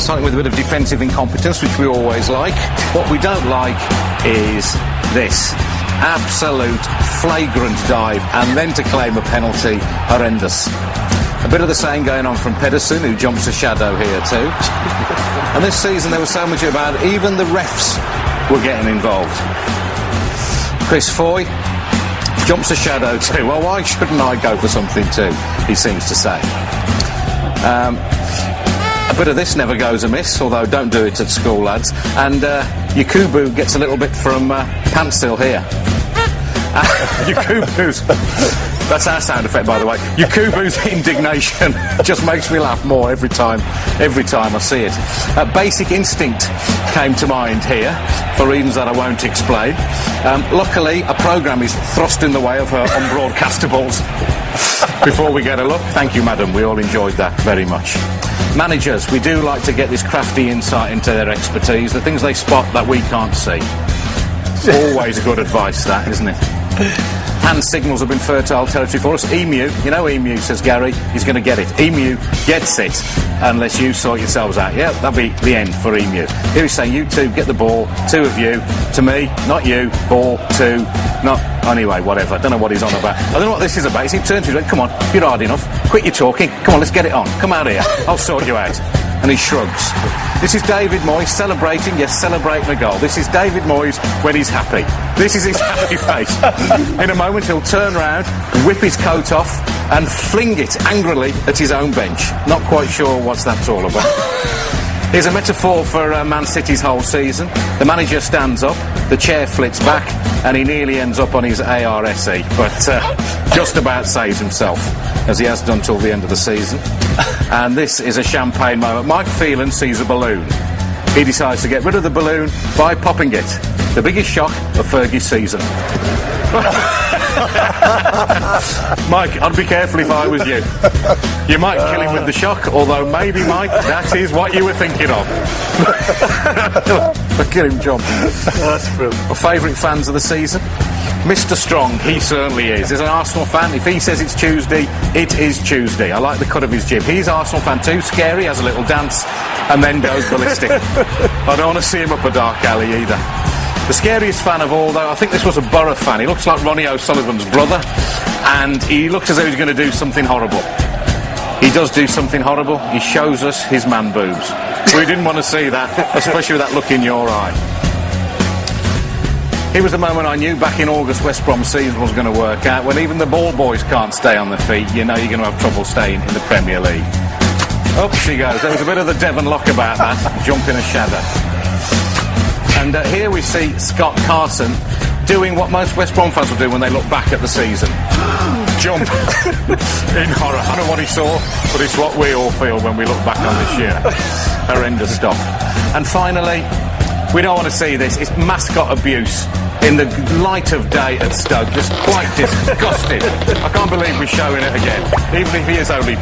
starting with a bit of defensive incompetence, which we always like. What we don't like is this. Absolute flagrant dive, and then to claim a penalty, horrendous. A bit of the same going on from Pedersen, who jumps a shadow here too. And this season there was so much about it, even the refs were getting involved. Chris Foy jumps a shadow too. Well, why shouldn't I go for something too, he seems to say. A bit of this never goes amiss, although don't do it at school, lads. And Yakubu gets a little bit from Pantsil here. Yakubu's... That's our sound effect, by the way. Yakubu's indignation just makes me laugh more every time I see it. Basic Instinct came to mind here, for reasons that I won't explain. Luckily, a programme is thrust in the way of her unbroadcastables before we get a look. Thank you, madam. We all enjoyed that very much. Managers, we do like to get this crafty insight into their expertise, the things they spot that we can't see. Always good advice, that, isn't it? Hand signals have been fertile territory for us. Emu, you know Emu, says Gary, he's going to get it. Emu gets it unless you sort yourselves out. Yeah, that'll be the end for Emu. Here he's saying, you two, get the ball, two of you, to me, not you, ball, two, not... Anyway, whatever, I don't know what he's on about. I don't know what this is about. He turns to me, come on, you're hard enough, quit your talking, come on, let's get it on, come out here, I'll sort you out. And he shrugs. This is David Moyes celebrating, yes, celebrating a goal. This is David Moyes when he's happy. This is his happy face. In a moment he'll turn round, whip his coat off and fling it angrily at his own bench. Not quite sure what that's all about. Here's a metaphor for Man City's whole season. The manager stands up, the chair flits back, and he nearly ends up on his ARSE, but just about saves himself, as he has done till the end of the season. And this is a champagne moment. Mike Phelan sees a balloon. He decides to get rid of the balloon by popping it. The biggest shock of Fergie's season. Mike, I'd be careful if I was you. You might kill him with the shock, although maybe, Mike, that is what you were thinking of. Look at him jump. That's brilliant. My favourite fans of the season? Mr. Strong, he certainly is. As an Arsenal fan, if he says it's Tuesday, it is Tuesday. I like the cut of his jib. He's Arsenal fan too, scary, has a little dance, and then goes ballistic. I don't want to see him up a dark alley either. The scariest fan of all, though, I think this was a Borough fan. He looks like Ronnie O'Sullivan's brother, and he looks as though he's going to do something horrible. He does do something horrible. He shows us his man boobs. We didn't want to see that, especially with that look in your eye. Here was the moment I knew back in August West Brom's season was going to work out. When even the ball boys can't stay on their feet, you know you're going to have trouble staying in the Premier League. Up she goes. There was a bit of the Devon lock about that, jumping a shadow. And here we see Scott Carson doing what most West Brom fans will do when they look back at the season. Jump in horror. I don't know what he saw, but it's what we all feel when we look back on this year. Horrendous stuff. And finally, we don't want to see this. It's mascot abuse in the light of day at Stoke. Just quite disgusting. I can't believe we're showing it again, even if he is only...